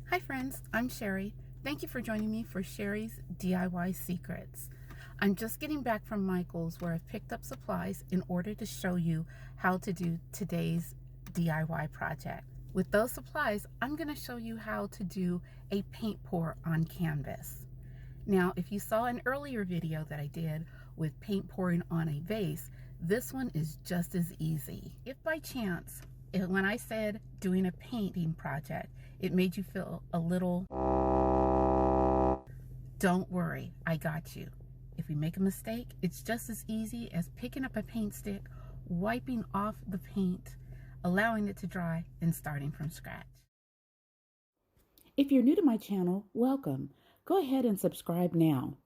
Hi friends, I'm Sherry. Thank you for joining me for Sherry's DIY Secrets. I'm just getting back from Michael's where I've picked up supplies in order to show you how to do today's DIY project. With those supplies, I'm going to show you how to do a paint pour on canvas. Now, if you saw an earlier video that I did with paint pouring on a vase, this one is just as easy. If by chance, when I said doing a painting project, it made you feel a little, don't worry, I got you. If we make a mistake, it's just as easy as picking up a paint stick, wiping off the paint, allowing it to dry, and starting from scratch. If you're new to my channel, welcome. Go ahead and subscribe now.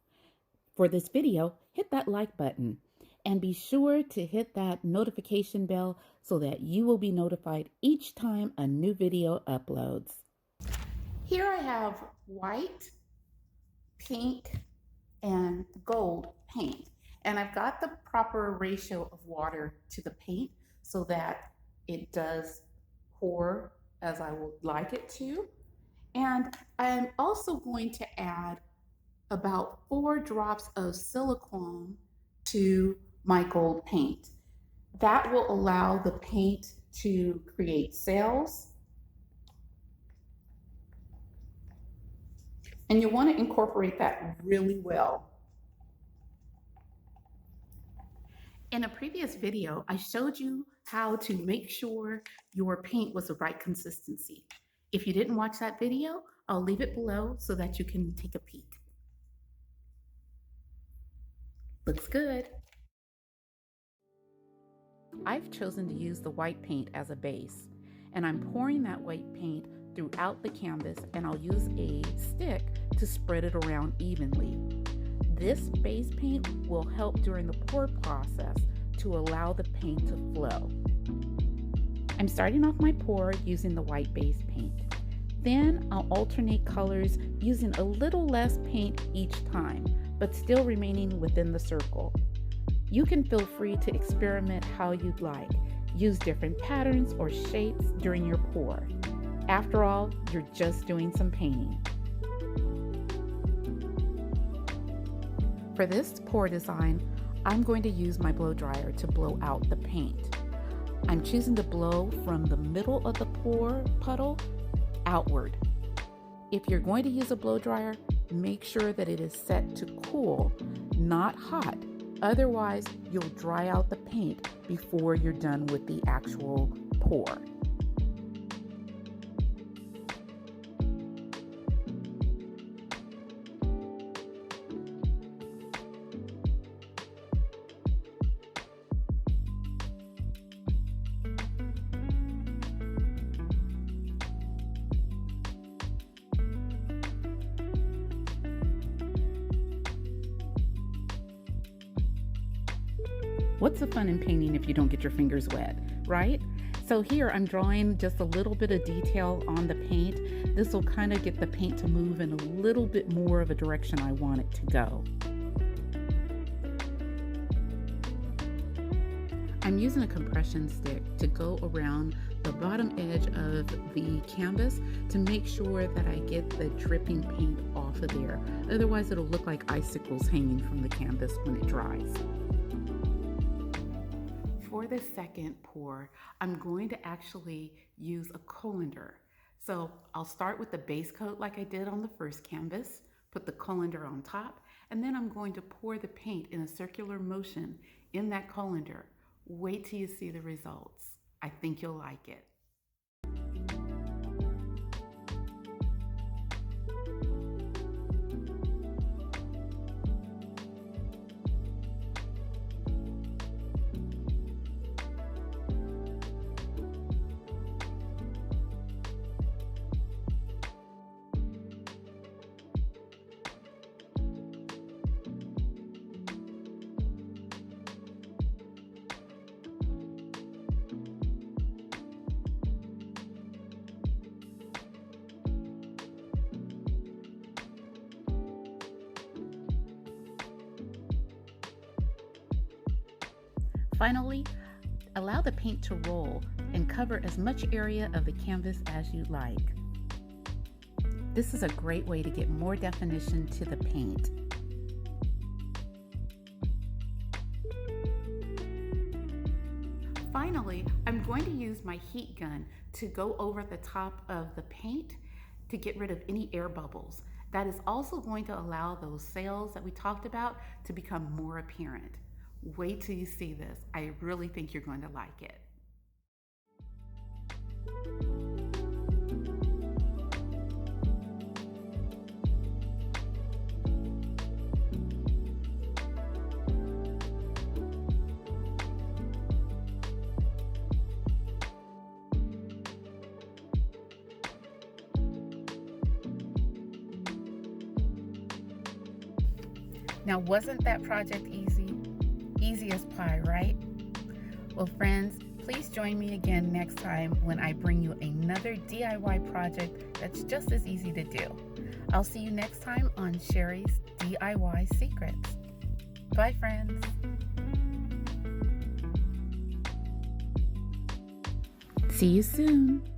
For this video, hit that like button and be sure to hit that notification bell so that you will be notified each time a new video uploads. Here I have white, pink, and gold paint, and I've got the proper ratio of water to the paint so that it does pour as I would like it to. And I'm also going to add about 4 drops of silicone to my gold paint. That will allow the paint to create sails. And you want to incorporate that really well. In a previous video, I showed you how to make sure your paint was the right consistency. If you didn't watch that video, I'll leave it below so that you can take a peek. Looks good. I've chosen to use the white paint as a base, and I'm pouring that white paint throughout the canvas, and I'll use a stick to spread it around evenly. This base paint will help during the pour process to allow the paint to flow. I'm starting off my pour using the white base paint. Then I'll alternate colors using a little less paint each time, but still remaining within the circle. You can feel free to experiment how you'd like. Use different patterns or shapes during your pour. After all, you're just doing some painting. For this pour design, I'm going to use my blow dryer to blow out the paint. I'm choosing to blow from the middle of the pour puddle outward. If you're going to use a blow dryer, make sure that it is set to cool, not hot. Otherwise, you'll dry out the paint before you're done with the actual pour. What's the fun in painting if you don't get your fingers wet, right? So here I'm drawing just a little bit of detail on the paint. This will kind of get the paint to move in a little bit more of a direction I want it to go. I'm using a compression stick to go around the bottom edge of the canvas to make sure that I get the dripping paint off of there. Otherwise it'll look like icicles hanging from the canvas when it dries. For the second pour, I'm going to actually use a colander. So I'll start with the base coat like I did on the first canvas, put the colander on top, and then I'm going to pour the paint in a circular motion in that colander. Wait till you see the results. I think you'll like it. Finally, allow the paint to roll and cover as much area of the canvas as you'd like. This is a great way to get more definition to the paint. Finally, I'm going to use my heat gun to go over the top of the paint to get rid of any air bubbles. That is also going to allow those sails that we talked about to become more apparent. Wait till you see this. I really think you're going to like it. Now, wasn't that project easy? Easy as pie, right? Well, friends, please join me again next time when I bring you another DIY project that's just as easy to do. I'll see you next time on Sherry's DIY Secrets. Bye, friends. See you soon.